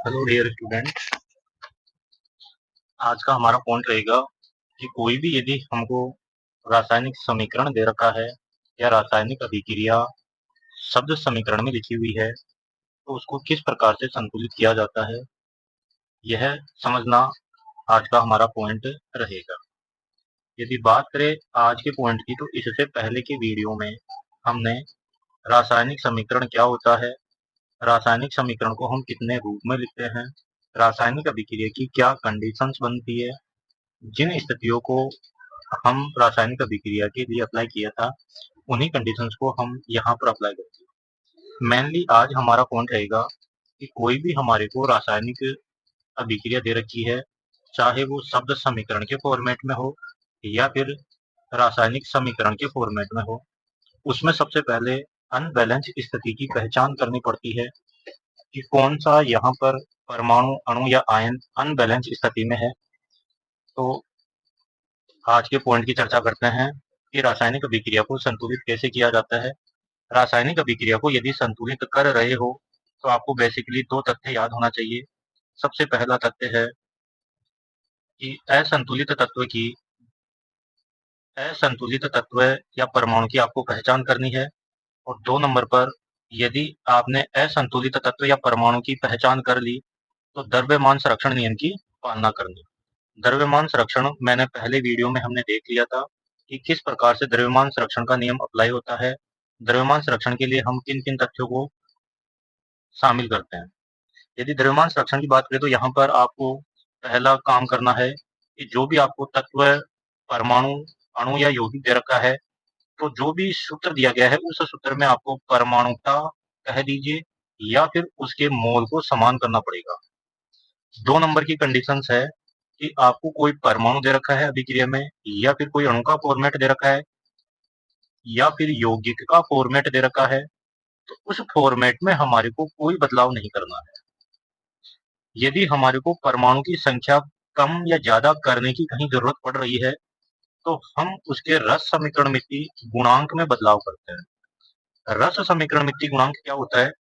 Hello dear student. आज का हमारा पॉइंट रहेगा कि कोई भी यदि हमको रासायनिक समीकरण दे रखा है या रासायनिक अभिक्रिया शब्द समीकरण में लिखी हुई है तो उसको किस प्रकार से संतुलित किया जाता है, यह समझना आज का हमारा पॉइंट रहेगा। यदि बात करें आज के पॉइंट की, तो इससे पहले के वीडियो में हमने रासायनिक समीकरण क्या होता है, रासायनिक समीकरण को हम कितने रूप में लिखते हैं, रासायनिक अभिक्रिया की क्या कंडीशंस बनती है, जिन स्थितियों को हम रासायनिक अभिक्रिया के लिए अप्लाई किया था उन्हीं कंडीशंस को हम यहाँ पर अप्लाई करेंगे। मेनली आज हमारा पॉइंट रहेगा कि कोई भी हमारे को रासायनिक अभिक्रिया दे रखी है, चाहे वो शब्द समीकरण के फॉर्मेट में हो या फिर रासायनिक समीकरण के फॉर्मेट में हो, उसमें सबसे पहले अनबैलेंस स्थिति की पहचान करनी पड़ती है कि कौन सा यहाँ पर परमाणु, अणु या आयन अनबैलेंस स्थिति में है। तो आज के पॉइंट की चर्चा करते हैं कि रासायनिक अभिक्रिया को संतुलित कैसे किया जाता है। रासायनिक अभिक्रिया को यदि संतुलित कर रहे हो तो आपको बेसिकली दो तथ्य याद होना चाहिए। सबसे पहला तथ्य है कि असंतुलित तत्व या परमाणु की आपको पहचान करनी है, और 2 नंबर पर यदि आपने असंतुलित तत्व या परमाणु की पहचान कर ली तो द्रव्यमान संरक्षण नियम की पालना करनी। द्रव्यमान संरक्षण मैंने पहले वीडियो में हमने देख लिया था कि किस प्रकार से द्रव्यमान संरक्षण का नियम अप्लाई होता है। द्रव्यमान संरक्षण के लिए हम किन किन तथ्यों को शामिल करते हैं। यदि द्रव्यमान संरक्षण की बात करें तो यहाँ पर आपको पहला काम करना है कि जो भी आपको तत्व, परमाणु, अणु या यौगिक दे रखा है, तो जो भी सूत्र दिया गया है उस सूत्र में आपको परमाणुता कह दीजिए या फिर उसके मोल को समान करना पड़ेगा। 2 नंबर की कंडीशंस है कि आपको कोई परमाणु दे रखा है अभिक्रिया में, या फिर कोई अणु का फॉर्मेट दे रखा है, या फिर यौगिक का फॉर्मेट दे रखा है, तो उस फॉर्मेट में हमारे को कोई बदलाव नहीं करना है। यदि हमारे को परमाणु की संख्या कम या ज्यादा करने की कहीं जरूरत पड़ रही है तो हम उसके रस समीकरण मिति गुणांक में बदलाव करते हैं। रस समीकरण मिति गुणांक क्या होता है?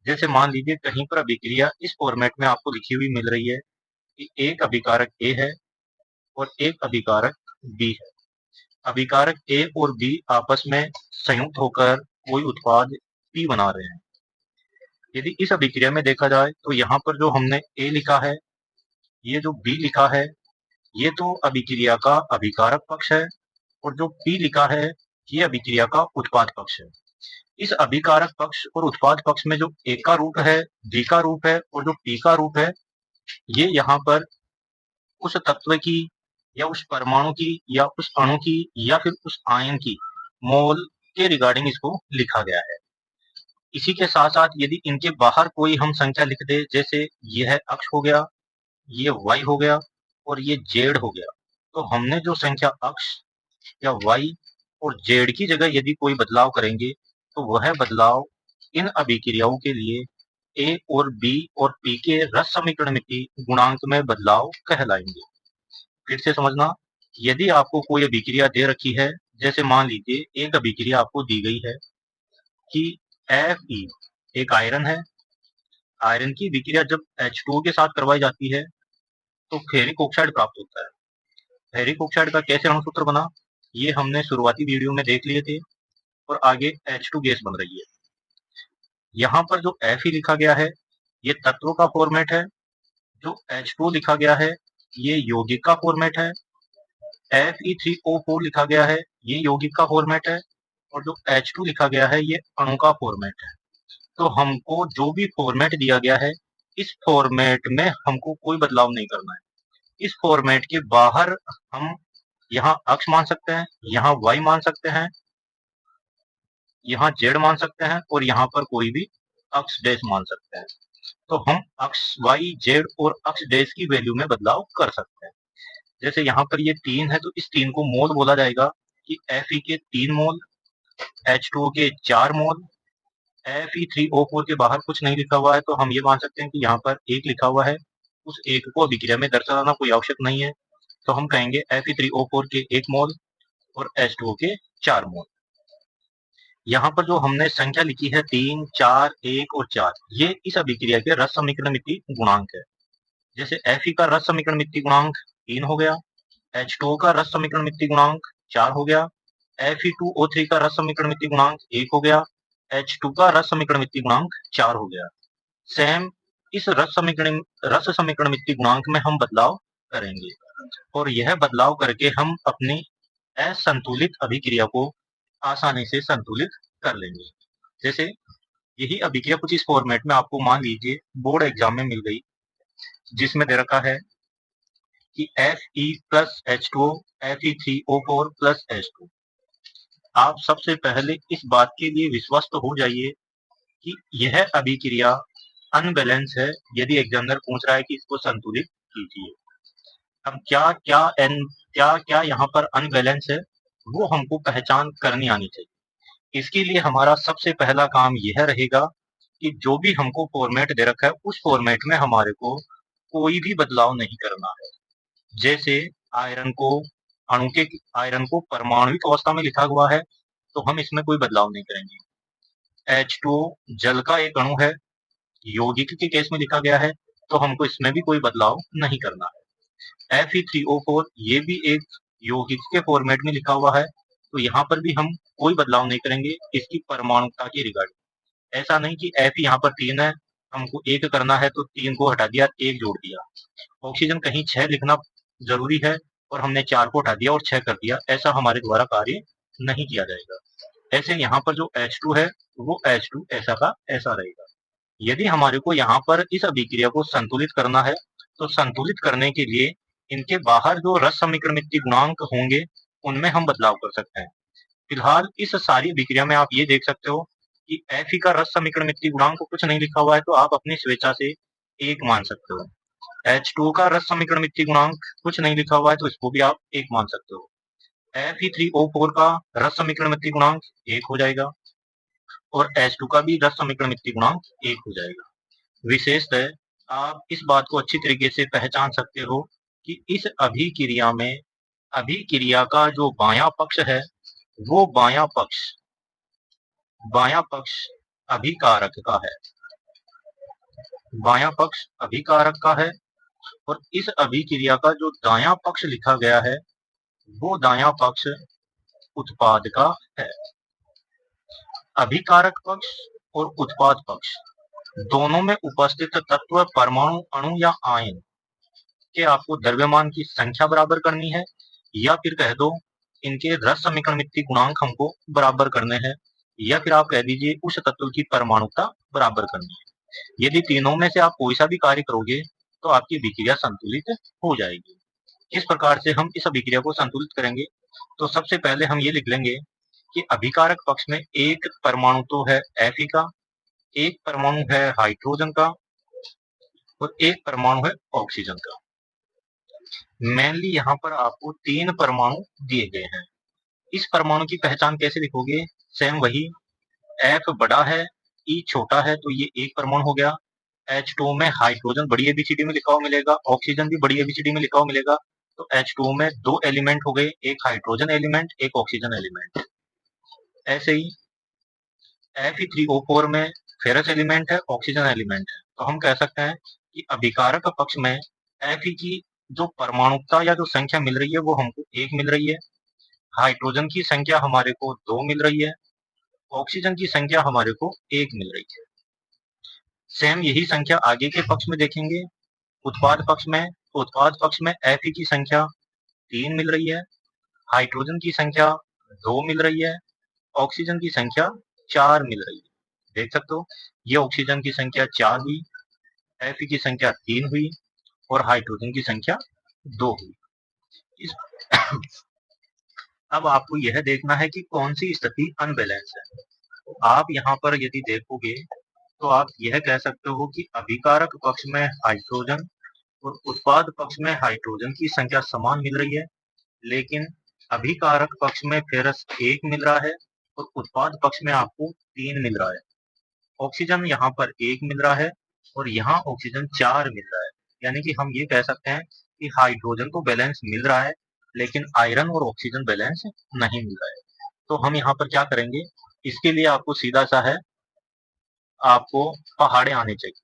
जैसे मान लीजिए कहीं पर अभिक्रिया इस फॉर्मेट में आपको लिखी हुई मिल रही है कि एक अभिकारक ए है और एक अभिकारक बी है। अभिकारक ए और बी आपस में संयुक्त होकर कोई उत्पाद पी बना रहे हैं। यदि इस अभिक्रिया में देखा जाए तो यहाँ पर जो हमने ए लिखा है, ये जो बी लिखा है, ये तो अभिक्रिया का अभिकारक पक्ष है, और जो पी लिखा है ये अभिक्रिया का उत्पाद पक्ष है। इस अभिकारक पक्ष और उत्पाद पक्ष में जो ए का रूप है, बी का रूप है और जो पी का रूप है, ये यहाँ पर उस तत्व की या उस परमाणु की या उस अणु की या फिर उस आयन की मोल के रिगार्डिंग इसको लिखा गया है। इसी के साथ साथ यदि इनके बाहर कोई हम संख्या लिख दे, जैसे यह अक्ष हो गया, ये वाई हो गया और ये जेड हो गया, तो हमने जो संख्या अक्ष या वाई और जेड की जगह यदि कोई बदलाव करेंगे तो वह बदलाव इन अभिक्रियाओं के लिए ए और बी और पी के रस समीकरण मिति गुणांक में बदलाव कहलाएंगे। फिर से समझना, यदि आपको कोई अभिक्रिया दे रखी है, जैसे मान लीजिए एक अभिक्रिया आपको दी गई है कि Fe एक आयरन है, आयरन की अभिक्रिया जब H2O के साथ करवाई जाती है तो फेरिक ऑक्साइड प्राप्त होता है। फेरिक ऑक्साइड का कैसे अणुसूत्र बना, ये हमने शुरुआती वीडियो में देख लिए थे, और आगे H2 गैस बन रही है। यहाँ पर जो Fe लिखा गया है ये तत्व का फॉर्मेट है, जो H2 लिखा गया है ये यौगिक का फॉर्मेट है, Fe3O4 लिखा गया है ये यौगिक का फॉर्मेट है, और जो H2 लिखा गया है ये अणु का फॉर्मेट है। तो हमको जो भी फॉर्मेट दिया गया है इस फॉर्मेट में हमको कोई बदलाव नहीं करना है। इस फॉर्मेट के बाहर हम यहाँ अक्ष मान सकते हैं, यहाँ वाई मान सकते हैं, यहाँ जेड मान सकते हैं, और यहाँ पर कोई भी अक्ष डैश मान सकते हैं। तो हम अक्ष वाई, जेड और अक्ष डैश की वैल्यू में बदलाव कर सकते हैं। जैसे यहाँ पर ये 3 है तो इस 3 को मोल बोला जाएगा कि Fe के 3 मोल, H2O के 4 मोल, Fe3O4 के बाहर कुछ नहीं लिखा हुआ है तो हम ये मान सकते हैं कि यहाँ पर 1 लिखा हुआ है, उस 1 को अभिक्रिया में दर्शाना कोई आवश्यक नहीं है, तो हम कहेंगे Fe3O4 के 1 मोल और H2O के 4 मोल। यहाँ पर जो हमने संख्या लिखी है 3, 4, 1 और 4, ये इस अभिक्रिया के रस समीकरणमिति गुणांक है। जैसे Fe का रस समीकरणमिति गुणांक 3 हो गया, H2O का रस समीकरणमिति गुणांक 4 हो गया, Fe2O3 का रस समीकरणमिति गुणांक 1 हो गया, H2 का रस समीकरणमिति गुणांक 4 हो गया। सेम इस रस समीकरणमिति गुणांक में हम बदलाव करेंगे और यह बदलाव करके हम अपनी असंतुलित अभिक्रिया को आसानी से संतुलित कर लेंगे। जैसे यही अभिक्रिया कुछ इस फॉर्मेट में आपको मान लीजिए बोर्ड एग्जाम में मिल गई, जिसमें दे रखा है कि Fe plus H2O Fe3O4 plus H2। आप सबसे पहले इस बात के लिए विश्वस्त तो हो जाइए कि यह अभिक्रिया अनबैलेंस है यदि एग्जामिनर पूछ रहा है कि इसको संतुलित कीजिए। अब क्या क्या यहाँ पर अनबैलेंस है वो हमको पहचान करनी आनी चाहिए। इसके लिए हमारा सबसे पहला काम यह रहेगा कि जो भी हमको फॉर्मेट दे रखा है उस फॉर्मेट में हमारे को कोई भी बदलाव नहीं करना है। जैसे आयरन को परमाणुिक अवस्था में लिखा हुआ है तो हम इसमें कोई बदलाव नहीं करेंगे। H2O जल का एक अणु है, यौगिक के केस में लिखा गया है तो हमको इसमें भी कोई बदलाव नहीं करना है। Fe3O4 ये भी एक यौगिक के फॉर्मेट में लिखा हुआ है तो यहाँ पर भी हम कोई बदलाव नहीं करेंगे इसकी परमाणुकता के रिगार्डिंग। ऐसा नहीं कि Fe यहाँ पर 3 है, हमको 1 करना है तो 3 को हटा दिया, 1 जोड़ दिया। ऑक्सीजन कहीं 6 लिखना जरूरी है और हमने 4 को हटा दिया और 6 कर दिया, ऐसा हमारे द्वारा कार्य नहीं किया जाएगा। ऐसे यहाँ पर जो H2 है वो H2 ऐसा का ऐसा रहेगा। यदि हमारे को यहाँ पर इस अभिक्रिया को संतुलित करना है तो संतुलित करने के लिए इनके बाहर जो रस समीकरणमिति गुणांक होंगे उनमें हम बदलाव कर सकते हैं। फिलहाल इस सारी अभिक्रिया में आप ये देख सकते हो कि Fe का रस समीकरणमिति गुणांक कुछ नहीं लिखा हुआ है तो आप अपनी स्वेच्छा से 1 मान सकते हो। H2O का रस समीकरणमिति गुणांक कुछ नहीं लिखा हुआ है तो इसको भी आप 1 मान सकते हो। Fe3O4 का रस समीकरणमिति गुणांक 1 हो जाएगा और H2 का भी रस समीकरणमिति गुणांक 1 हो जाएगा। विशेषतः आप इस बात को अच्छी तरीके से पहचान सकते हो कि इस अभिक्रिया में अभिक्रिया का जो बायां पक्ष है वो बायां पक्ष अभिकारक का है, बायां पक्ष अभिकारक का है और इस अभिक्रिया का जो दायां पक्ष लिखा गया है वो दायां पक्ष उत्पाद का है। अभिकारक पक्ष और उत्पाद पक्ष दोनों में उपस्थित तत्व, परमाणु, अणु या आयन के आपको द्रव्यमान की संख्या बराबर करनी है या फिर कह दो इनके रस समीकरणमिति गुणांक हमको बराबर करने हैं या फिर आप कह दीजिए उस तत्व की परमाणुता बराबर करनी है। यदि तीनों में से आप कोई सा भी कार्य करोगे तो आपकी अभिक्रिया संतुलित हो जाएगी। किस प्रकार से हम इस अभिक्रिया को संतुलित करेंगे? तो सबसे पहले हम ये लिख लेंगे कि अभिकारक पक्ष में एक परमाणु तो है Fe का, एक परमाणु है हाइड्रोजन का और एक परमाणु है ऑक्सीजन का। मेनली यहाँ पर आपको 3 परमाणु दिए गए हैं। इस परमाणु की पहचान कैसे लिखोगे? सेम वही, F बड़ा है, E छोटा है तो ये एक परमाणु हो गया। H2O में हाइड्रोजन बड़ी एबीसीडी में लिखा हुआ मिलेगा, ऑक्सीजन भी बड़ी एबीसीडी में लिखा हुआ मिलेगा तो H2O में 2 एलिमेंट हो गए, एक हाइड्रोजन एलिमेंट, एक ऑक्सीजन एलिमेंट। ऐसे ही Fe3O4 में फेरस एलिमेंट है, ऑक्सीजन एलिमेंट है तो हम कह सकते हैं कि अभिकारक पक्ष में Fe की जो परमाणुकता या जो संख्या मिल रही है वो हमको 1 मिल रही है, हाइड्रोजन की संख्या हमारे को 2 मिल रही है, ऑक्सीजन की संख्या हमारे को 1 मिल रही है। सेम यही संख्या आगे के पक्ष में देखेंगे उत्पाद पक्ष में, तो उत्पाद पक्ष में Fe की संख्या 3 मिल रही है, हाइड्रोजन की संख्या 2 मिल रही है, ऑक्सीजन की संख्या 4 मिल रही है। देख सकते हो ये ऑक्सीजन की संख्या 4 हुई, Fe की संख्या 3 हुई और हाइड्रोजन की संख्या 2 हुई। इस अब आपको यह देखना है कि कौन सी स्थिति अनबैलेंस है। आप यहाँ पर यदि देखोगे तो आप यह कह सकते हो कि अभिकारक पक्ष में हाइड्रोजन और उत्पाद पक्ष में हाइड्रोजन की संख्या समान मिल रही है, लेकिन अभिकारक पक्ष में फेरस 1 मिल रहा है और उत्पाद पक्ष में आपको 3 मिल रहा है। ऑक्सीजन यहाँ पर 1 मिल रहा है और यहाँ ऑक्सीजन 4 मिल रहा है। यानी कि हम ये कह सकते हैं कि हाइड्रोजन को बैलेंस मिल रहा है लेकिन आयरन और ऑक्सीजन बैलेंस नहीं मिल रहा है। तो हम यहाँ पर क्या करेंगे इसके लिए आपको सीधा सा है, आपको पहाड़े आने चाहिए।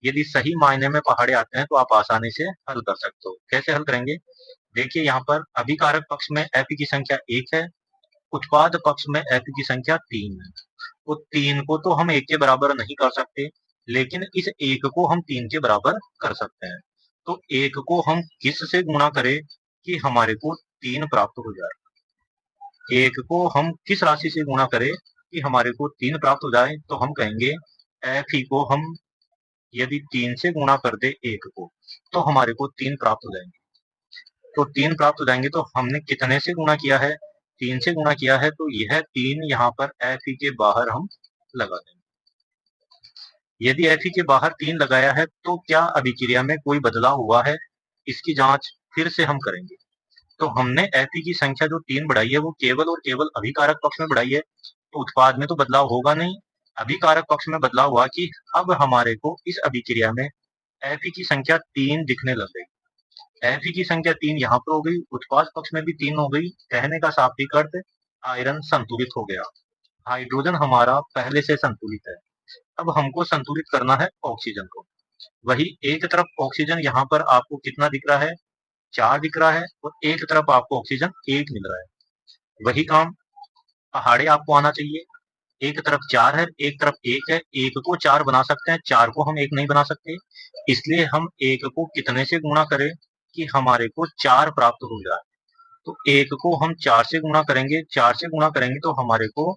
यदि सही मायने में पहाड़े आते हैं तो आप आसानी से हल कर सकते हो। कैसे हल करेंगे? देखिए यहाँ पर अभिकारक पक्ष में एफ की संख्या 1 है, उत्पाद पक्ष में एफ की संख्या 3 है। तो 3 को तो हम 1 के बराबर नहीं कर सकते, लेकिन इस 1 को हम 3 के बराबर कर सकते हैं। तो 1 को हम किस से गुणा करें कि हमारे को 3 प्राप्त हो जाए? 1 को हम किस राशि से गुणा करें कि हमारे को 3 प्राप्त हो जाए? तो हम कहेंगे एफ ई को हम यदि 3 से गुणा कर दे 1 को, तो हमारे को 3 प्राप्त हो जाएंगे। तो 3 प्राप्त हो जाएंगे, तो हमने कितने से गुणा किया है? 3 से गुणा किया है, तो यह 3 यहाँ पर एफ ई के बाहर हम लगा देंगे। यदि एफ ई के बाहर 3 लगाया है तो क्या अभिक्रिया में कोई बदलाव हुआ है? इसकी जांच फिर से हम करेंगे। तो हमने एफ ई की संख्या जो 3 बढ़ाई है वो केवल और केवल अभिकारक पक्ष में बढ़ाई है, तो उत्पाद में तो बदलाव होगा नहीं। अभिकारक पक्ष में बदलाव हुआ कि अब हमारे को इस अभिक्रिया में एफ ई की संख्या 3 दिखने लग गई। एफ की संख्या 3 यहाँ पर हो गई, उत्पाद पक्ष में भी 3 हो गई। कहने का शाब्दिक अर्थ आयरन संतुलित हो गया। हाइड्रोजन हमारा पहले से संतुलित है। अब हमको संतुलित करना है ऑक्सीजन को। वही एक तरफ ऑक्सीजन यहाँ पर आपको कितना दिख रहा है? 4 दिख रहा है, और एक तरफ आपको ऑक्सीजन 1 मिल रहा है। वही काम पहाड़े आपको आना चाहिए। एक तरफ 4 है, एक तरफ 1 है। 1 को 4 बना सकते हैं, 4 को हम 1 नहीं बना सकते। इसलिए हम 1 को कितने से गुणा करें कि हमारे को 4 प्राप्त हो जाए? तो 1 को हम 4 से गुणा करेंगे, 4 से गुणा करेंगे तो हमारे को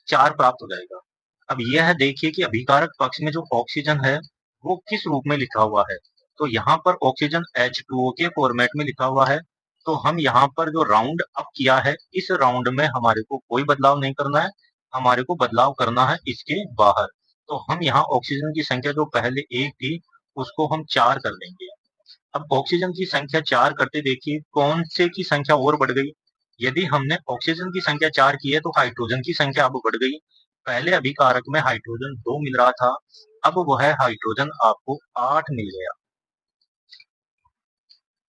4 प्राप्त हो जाएगा। अब यह देखिए कि अभिकारक पक्ष में जो ऑक्सीजन है वो किस रूप में लिखा हुआ है। तो यहाँ पर ऑक्सीजन H2O के फॉर्मेट में लिखा हुआ है। तो हम यहाँ पर जो राउंड अप किया है, इस राउंड में हमारे को कोई बदलाव नहीं करना है, हमारे को बदलाव करना है इसके बाहर। तो हम यहाँ ऑक्सीजन की संख्या जो पहले 1 थी उसको हम 4 कर देंगे। अब ऑक्सीजन की संख्या 4 करते देखिए कौन से की संख्या और बढ़ गई। यदि हमने ऑक्सीजन की संख्या 4 की है तो हाइड्रोजन की संख्या अब बढ़ गई। पहले अभिकारक में हाइड्रोजन 2 मिल रहा था, अब वह हाइड्रोजन आपको 8 मिल गया।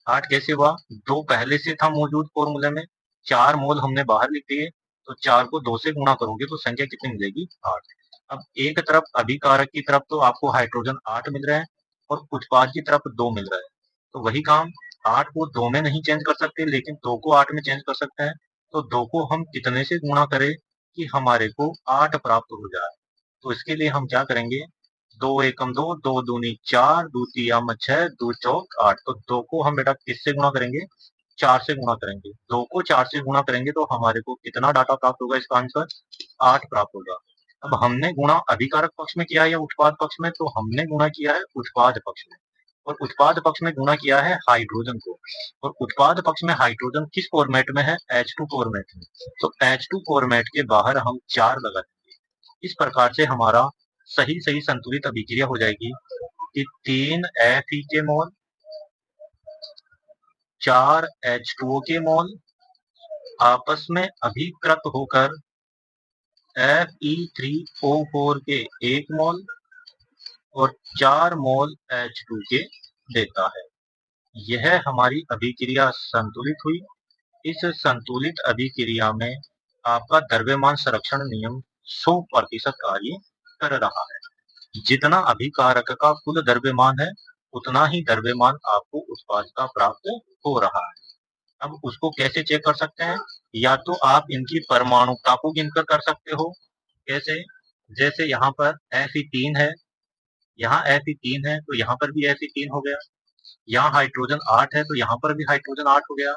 8 कैसे हुआ? 2 पहले से था मौजूद फॉर्मूले में, 4 मोल हमने बाहर लिख दिए, तो 4 को 2 से गुणा करोगे तो संख्या कितनी मिलेगी? 8। अब एक तरफ अभिकारक की तरफ तो आपको हाइड्रोजन 8 मिल रहा है और उत्पाद की तरफ 2 मिल रहा है। तो वही काम, 8 को 2 में नहीं चेंज कर सकते, लेकिन 2 को 8 में चेंज कर सकते हैं। तो 2 को हम कितने से गुणा करें कि हमारे को 8 प्राप्त हो जाए? तो इसके लिए हम क्या करेंगे? 2 एकम 2, 2 दूनी 4, 2 तियाम 6, 2 चौक 8। तो 2 को हम बेटा किससे गुणा करेंगे? 4 से गुणा करेंगे। 2 को 4 से गुणा करेंगे तो हमारे को कितना डाटा प्राप्त होगा? इसका आंसर 8 प्राप्त होगा। अब हमने गुणा अभिकारक पक्ष में किया है या उत्पाद पक्ष में? तो हमने गुणा किया है उत्पाद पक्ष में, और उत्पाद पक्ष में गुणा किया है हाइड्रोजन को। और उत्पाद पक्ष में हाइड्रोजन किस फॉर्मेट में है? H2 फॉर्मेट में। तो H2 फॉर्मेट के बाहर हम 4 लगा देंगे। इस प्रकार से हमारा सही सही संतुलित अभिक्रिया हो जाएगी कि 3 Fe के मोल, 4 H2O के मोल आपस में अभिकृत होकर Fe3O4 के 1 मोल और 4 मोल H2 के देता है। यह हमारी अभिक्रिया संतुलित हुई। इस संतुलित अभिक्रिया में आपका द्रव्यमान संरक्षण नियम 100% कार्य कर रहा है। जितना अभिकारक का कुल द्रव्यमान है उतना ही द्रव्यमान आपको उत्पाद का प्राप्त हो रहा है। अब उसको कैसे चेक कर सकते हैं? या तो आप इनकी परमाणुकता को गिनकर कर सकते हो। कैसे? जैसे यहाँ पर Fe3 है, यहाँ Fe3 है तो यहाँ पर भी Fe3 हो गया। यहाँ हाइड्रोजन 8 है तो यहाँ पर भी हाइड्रोजन 8 हो गया।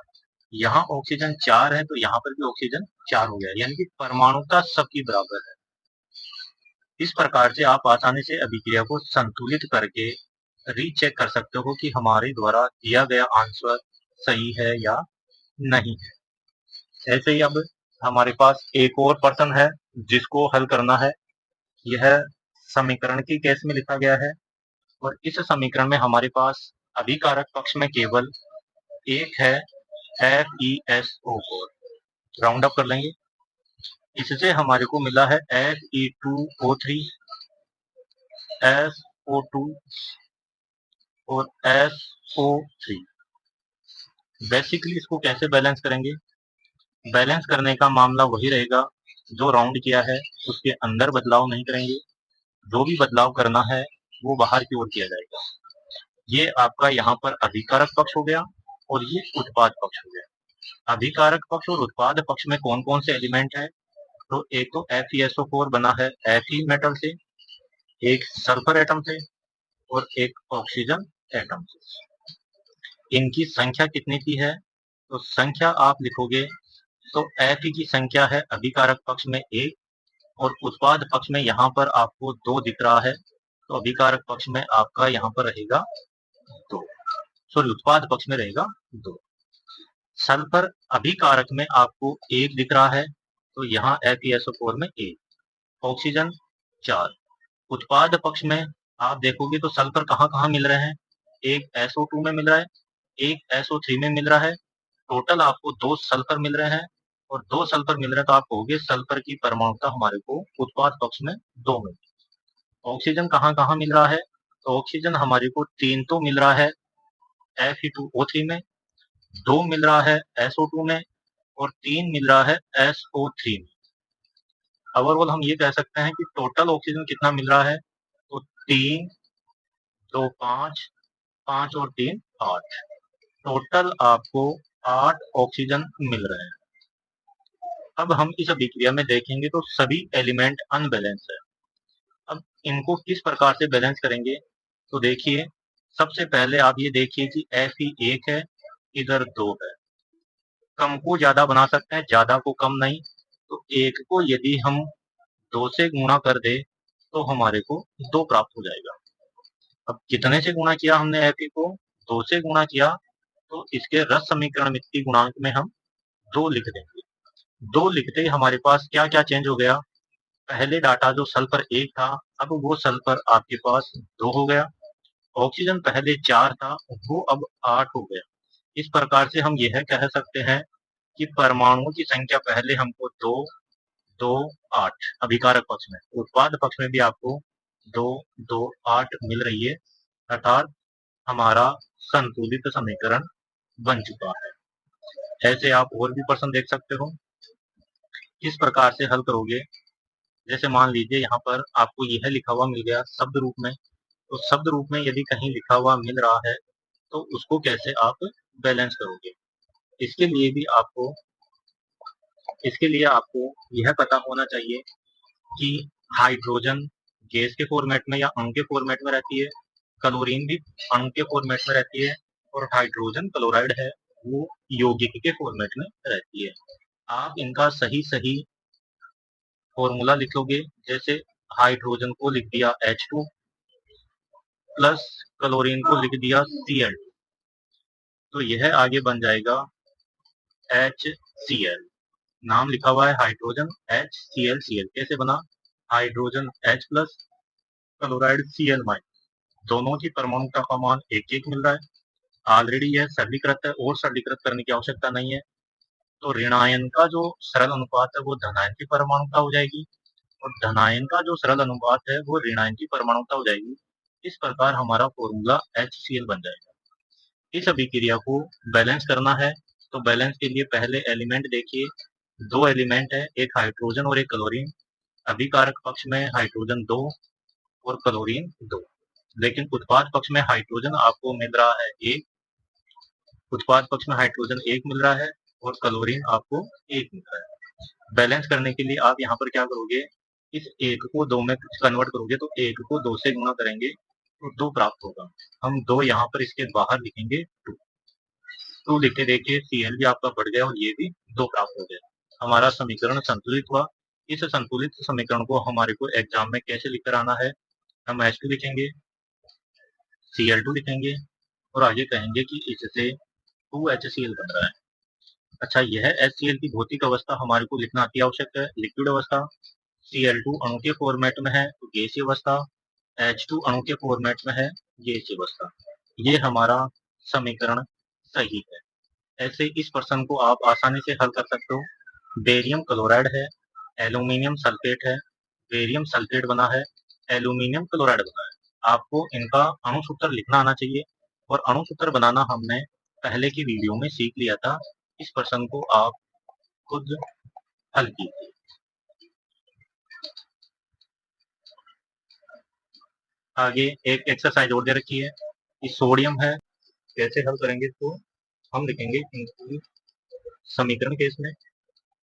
यहाँ ऑक्सीजन 4 है तो यहाँ पर भी ऑक्सीजन 4 हो गया, यानी कि परमाणुकता सबकी बराबर है। इस प्रकार से आप आसानी से अभिक्रिया को संतुलित करके रीचेक कर सकते हो कि हमारे द्वारा दिया गया आंसर सही है या नहीं है। ऐसे ही अब हमारे पास एक और प्रश्न है जिसको हल करना है। यह समीकरण की केस में लिखा गया है, और इस समीकरण में हमारे पास अभिकारक पक्ष में केवल एक है, FeSO4। राउंड अप कर लेंगे। इससे हमारे को मिला है Fe2O3, SO2 और SO3। बेसिकली इसको कैसे बैलेंस करेंगे? बैलेंस करने का मामला वही रहेगा जो राउंड किया है उसके अंदर बदलाव नहीं करेंगे, जो भी बदलाव करना है वो बाहर की ओर किया जाएगा। ये आपका यहाँ पर अभिकारक पक्ष हो गया और ये उत्पाद पक्ष हो गया। अभिकारक पक्ष और उत्पाद पक्ष में कौन कौन से एलिमेंट है? तो एक तो FeSO4 बना है Fe मेटल से, एक सल्फर एटम से और एक ऑक्सीजन एटम से। इनकी संख्या कितनी की है? तो संख्या आप लिखोगे तो Fe की संख्या है अभिकारक पक्ष में 1 और उत्पाद पक्ष में यहाँ पर आपको 2 दिख रहा है, तो अभिकारक पक्ष में आपका यहाँ पर रहेगा 2, सॉरी उत्पाद पक्ष में रहेगा 2। सल्फर अभिकारक में आपको 1 दिख रहा है, तो यहाँ FeSO4 में 1, ऑक्सीजन 4। उत्पाद पक्ष में आप देखोगे तो सल्फर कहाँ कहाँ मिल रहे हैं? एक SO2 में मिल रहा है, एक SO3 में मिल रहा है, टोटल आपको 2 सल्फर मिल रहे हैं और 2 सल्फर मिल रहे हैं, तो आप कहोगे सल्फर की परमाणुता हमारे को उत्पाद पक्ष में 2 मिल। ऑक्सीजन कहाँ कहाँ मिल रहा है? तो ऑक्सीजन हमारे को 3 तो मिल रहा है Fe2O3 में, 2 मिल रहा है SO2 में और 3 मिल रहा है SO3 में। ओवरऑल हम ये कह सकते हैं कि टोटल ऑक्सीजन कितना मिल रहा है? तो 3, 2, 5, 5 और 3 8, टोटल आपको 8 ऑक्सीजन मिल रहे हैं। अब हम इस अभिक्रिया में देखेंगे तो सभी एलिमेंट अनबैलेंस है। अब इनको किस प्रकार से बैलेंस करेंगे? तो देखिए, सबसे पहले आप ये देखिए कि Fe 1 है, इधर 2 है। कम को ज्यादा बना सकते हैं, ज्यादा को कम नहीं। तो 1 को यदि हम 2 से गुणा कर दे तो हमारे को 2 प्राप्त हो जाएगा। अब कितने से गुणा किया हमने Fe को? 2 से गुणा किया, तो इसके रस समीकरण मित्ति गुणांक में हम 2 लिख देंगे। 2 लिखते ही हमारे पास क्या क्या चेंज हो गया? पहले डाटा जो सल्फर 1 था, अब वो सल्फर आपके पास 2 हो गया। ऑक्सीजन पहले 4 था, वो अब 8 हो गया। इस प्रकार से हम यह कह सकते हैं कि परमाणुओं की संख्या पहले हमको 2, 2, 8 अभिकारक पक्ष में, उत्पाद पक्ष में भी आपको 2, 2, 8 मिल रही है, अर्थात हमारा संतुलित समीकरण बन चुका है। ऐसे आप और भी प्रश्न देख सकते हो। किस प्रकार से हल करोगे? जैसे मान लीजिए यहाँ पर आपको यह लिखा हुआ मिल गया शब्द रूप में, तो शब्द रूप में यदि कहीं लिखा हुआ मिल रहा है तो उसको कैसे आप बैलेंस करोगे? इसके लिए भी आपको इसके लिए आपको यह पता होना चाहिए कि हाइड्रोजन गैस के फॉर्मेट में या अणु के फॉर्मेट में रहती है, क्लोरीन भी अणु के फॉर्मेट में रहती है और हाइड्रोजन क्लोराइड है वो यौगिक के फॉर्मेट में रहती है। आप इनका सही सही फॉर्मूला लिखोगे, जैसे हाइड्रोजन को लिख दिया H2 प्लस क्लोरीन को लिख दिया Cl, तो यह आगे बन जाएगा HCl। नाम लिखा हुआ है हाइड्रोजन HCl। कैसे बना? Hydrogen H plus chloride Cl minus, दोनों की परमाणुता का मान 1-1 मिल रहा है। ऑलरेडी यह सरलीकृत है और सरलीकृत करने की आवश्यकता नहीं है। तो ऋणायन का जो सरल अनुपात है वो धनायन की परमाणुता हो जाएगी और धनायन का जो सरल अनुपात है वो ऋणायन की परमाणुता हो जाएगी। इस प्रकार हमारा फॉर्मूला HCl बन जाएगा। इस अभिक्रिया को बैलेंस करना है, तो बैलेंस के लिए पहले एलिमेंट देखिए, 2 एलिमेंट है, एक हाइड्रोजन और एक क्लोरीन। अभिकारक पक्ष में हाइड्रोजन 2 और क्लोरीन 2, लेकिन उत्पाद पक्ष में हाइड्रोजन आपको मिल रहा है 1, उत्पाद पक्ष में हाइड्रोजन 1 मिल रहा है और क्लोरीन आपको 1 मिल रहा है। बैलेंस करने के लिए आप यहाँ पर क्या करोगे? इस 1 को 2 में कन्वर्ट करोगे, तो 1 को 2 से गुणा करेंगे तो 2 प्राप्त होगा। हम 2 यहाँ पर इसके बाहर लिखेंगे 2, 2 लिखते देखिए Cl भी आपका बढ़ गया और ये भी 2 प्राप्त हो गया। हमारा समीकरण संतुलित हुआ। इस संतुलित समीकरण को हमारे को एग्जाम में कैसे लिखकर आना है? हम H2 लिखेंगे, Cl2 लिखेंगे और आगे कहेंगे कि इससे 2HCl बन रहा है। अच्छा, यह HCl की भौतिक अवस्था हमारे को लिखना अति आवश्यक है। लिक्विड अवस्था, Cl2 अणु के फॉर्मेट में है तो गैसीय अवस्था, H2 अणु के फॉर्मेट में है गैसीय अवस्था। ये हमारा समीकरण सही है। ऐसे इस प्रश्न को आप आसानी से हल कर सकते हो। बेरियम क्लोराइड है, एल्यूमिनियम सल्फेट है, बेरियम सल्फेट बना है, एल्यूमिनियम क्लोराइड बना है। आपको इनका अणु सूत्र लिखना आना चाहिए और अणु सूत्र बनाना हमने पहले की वीडियो में सीख लिया था। इस प्रश्न को आप खुद हल कीजिए। आगे एक एक्सरसाइज और दे रखी है कि सोडियम है, कैसे हल करेंगे, तो हम लिखेंगे इनकी समीकरण के इसमें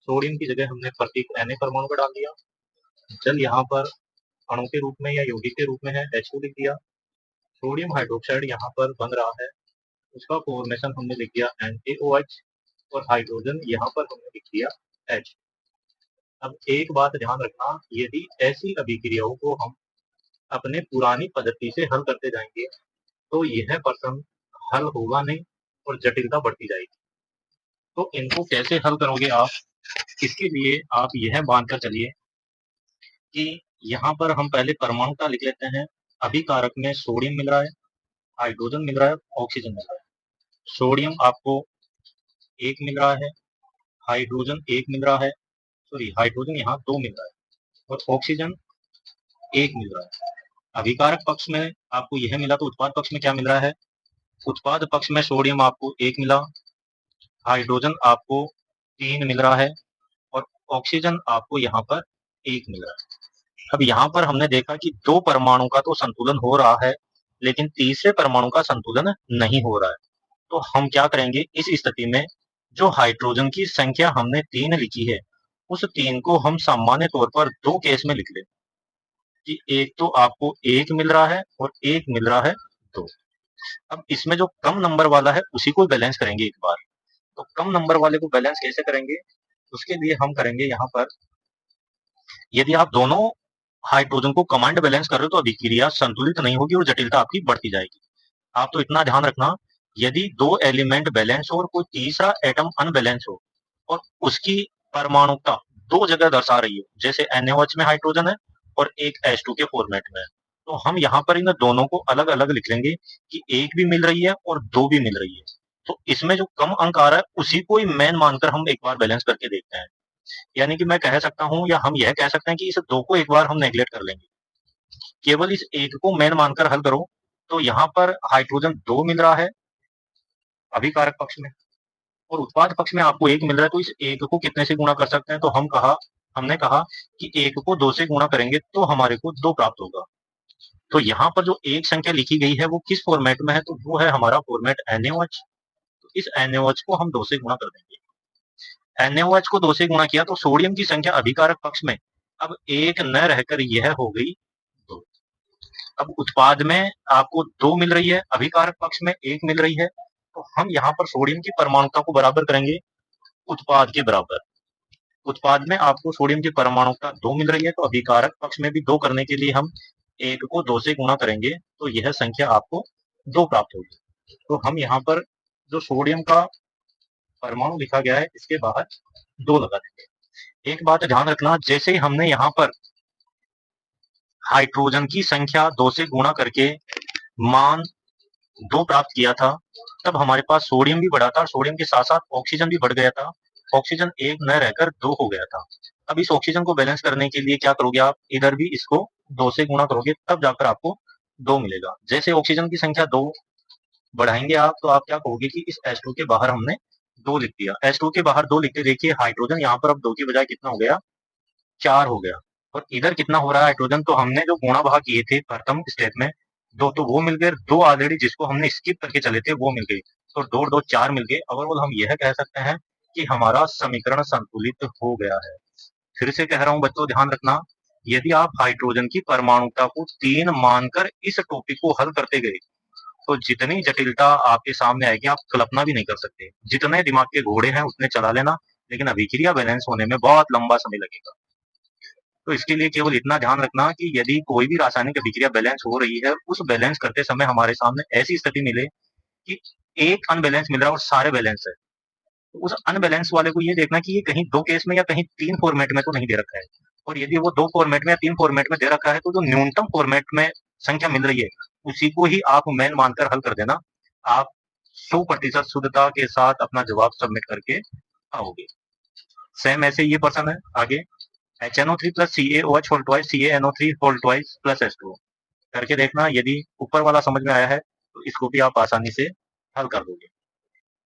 सोडियम की जगह हमने प्रतीक Na परमाणु का डाल दिया, जल यहाँ पर अणु के रूप में या यौगिक के रूप में है H2 लिख दिया, सोडियम हाइड्रोक्साइड यहाँ पर बन रहा है, उसका फॉर्मेशन हमने लिख दिया NaOH और हाइड्रोजन यहाँ पर हमने लिख दिया H। अब एक बात ध्यान रखना, यदि ऐसी अभिक्रियाओं को हम अपने पुरानी पद्धति से हल करते जाएंगे तो यह प्रश्न हल होगा नहीं और जटिलता बढ़ती जाएगी। तो इनको कैसे हल करोगे आप, इसके लिए आप यह मानकर चलिए कि यहाँ पर हम पहले परमाणुता लिख लेते हैं। अभिकारक में सोडियम मिल रहा है, हाइड्रोजन मिल रहा है, ऑक्सीजन मिल रहा है। सोडियम आपको 1 मिल रहा है, हाइड्रोजन 1 मिल रहा है, हाइड्रोजन यहाँ 2 मिल रहा है और ऑक्सीजन 1 मिल रहा है। अभिकारक पक्ष में आपको यह मिला, तो उत्पाद पक्ष में क्या मिल रहा है, उत्पाद पक्ष में सोडियम आपको 1 मिला, हाइड्रोजन आपको 3 मिल रहा है और ऑक्सीजन आपको यहाँ पर 1 मिल रहा है। अब यहाँ पर हमने देखा कि 2 परमाणु का तो संतुलन हो रहा है, लेकिन तीसरे परमाणु का संतुलन नहीं हो रहा है। तो हम क्या करेंगे इस स्थिति में, जो हाइड्रोजन की संख्या हमने 3 लिखी है, उस 3 को हम सामान्य तौर पर 2 केस में लिख लें कि एक तो आपको 1 मिल रहा है और एक मिल रहा है 2। अब इसमें जो कम नंबर वाला है उसी को बैलेंस करेंगे एक बार। तो कम नंबर वाले को बैलेंस कैसे करेंगे, उसके लिए हम करेंगे यहाँ पर, यदि आप दोनों हाइड्रोजन को कमांड बैलेंस कर रहे हो तो अभिक्रिया संतुलित नहीं होगी और जटिलता आपकी बढ़ती जाएगी। आप तो इतना ध्यान रखना, यदि 2 एलिमेंट बैलेंस हो और कोई तीसरा एटम अनबैलेंस हो और उसकी परमाणुता 2 जगह दर्शा रही हो, जैसे NaOH में हाइड्रोजन है और एक H2 के फॉर्मेट में है, तो हम यहाँ पर इन दोनों को अलग अलग लिख लेंगे कि 1 भी मिल रही है और 2 भी मिल रही है। तो इसमें जो कम अंक आ रहा है उसी को ही मेन मानकर हम एक बार बैलेंस करके देखते हैं। यानी कि मैं कह सकता हूँ या हम यह कह सकते हैं कि इस 2 को एक बार हम नेग्लेक्ट कर लेंगे, केवल इस 1 को मेन मानकर हल करो। तो यहाँ पर हाइड्रोजन 2 मिल रहा है अभिकारक पक्ष में और उत्पाद पक्ष में आपको 1 मिल रहा है, तो इस 1 को कितने से गुणा कर सकते हैं, तो हमने कहा कि 1 को 2 से गुणा करेंगे तो हमारे को 2 प्राप्त होगा। तो यहाँ पर जो एक संख्या लिखी गई है वो किस फॉर्मेट में है, तो वो है हमारा फॉर्मेट NaOH। तो इस NaOH को हम 2 से गुणा कर देंगे। NaOH को 2 से गुणा किया तो सोडियम की संख्या अभिकारक पक्ष में अब 1 न रहकर यह हो गई 2। अब उत्पाद में आपको 2 मिल रही है, अभिकारक पक्ष में 1 मिल रही है, तो हम यहाँ पर सोडियम की परमाणुता को बराबर करेंगे उत्पाद के बराबर। उत्पाद में आपको सोडियम की परमाणुता 2 मिल रही है, तो अभिकारक पक्ष में भी 2 करने के लिए हम 1 को 2 से गुणा करेंगे तो यह संख्या आपको 2 प्राप्त होगी। तो हम यहाँ पर जो सोडियम का परमाणु लिखा गया है इसके बाहर 2 लगा देंगे। एक बात ध्यान रखना, जैसे ही हमने यहाँ पर हाइड्रोजन की संख्या 2 से गुणा करके मान 2 प्राप्त किया था, तब हमारे पास सोडियम भी बढ़ा था और सोडियम के साथ साथ ऑक्सीजन भी बढ़ गया था। ऑक्सीजन 1 न रहकर 2 हो गया था। अब इस ऑक्सीजन को बैलेंस करने के लिए क्या करोगे आप, इधर भी इसको 2 से गुणा करोगे तब जाकर आपको 2 मिलेगा। जैसे ऑक्सीजन की संख्या 2 बढ़ाएंगे आप, तो आप क्या कहोगे कि इस H2 के बाहर हमने 2 लिख दिया। H2 के बाहर 2 लिखते देखिए हाइड्रोजन यहाँ पर अब 2 की बजाय कितना हो गया, 4 हो गया। और इधर कितना हो रहा है हाइड्रोजन, तो हमने जो गुणा भाग किए थे प्रथम स्टेप में 2, तो वो मिल गए, 2 ऑलरेडी जिसको हमने स्किप करके चले थे वो मिल गए, तो 2 2 4 मिल गए। ओवरऑल हम यह कह सकते हैं कि हमारा समीकरण संतुलित हो गया है। फिर से कह रहा हूं बच्चों, ध्यान रखना, यदि आप हाइड्रोजन की परमाणुता को 3 मानकर इस टॉपिक को हल करते गए तो जितनी जटिलता आपके सामने आएगी आप कल्पना भी नहीं कर सकते। जितने दिमाग के घोड़े हैं उतने चला लेना, लेकिन अभिक्रिया बैलेंस होने में बहुत लंबा समय लगेगा। तो इसके लिए केवल इतना ध्यान रखना कि यदि कोई भी रासायनिक अभिक्रिया बैलेंस हो रही है, उस बैलेंस करते समय हमारे सामने ऐसी स्थिति मिले कि एक अनबैलेंस मिल रहा है और सारे बैलेंस है, तो उस अनबैलेंस वाले को ये देखना कि ये कहीं 2 केस में या कहीं 3 फॉर्मेट में तो नहीं दे रखा है। और यदि वो 2 फॉर्मेट में या 3 फॉर्मेट में दे रखा है, तो जो न्यूनतम फॉर्मेट में संख्या मिल रही है उसी को ही आप मेन मानकर हल कर देना। आप 100% शुद्धता के साथ अपना जवाब सबमिट करके आओगे। सेम ऐसे ये प्रश्न है आगे, HNO3 plus CaOH whole twice CaNO3 whole twice plus H2 करके देखना। यदि ऊपर वाला समझ में आया है तो इसको भी आप आसानी से हल कर दोगे।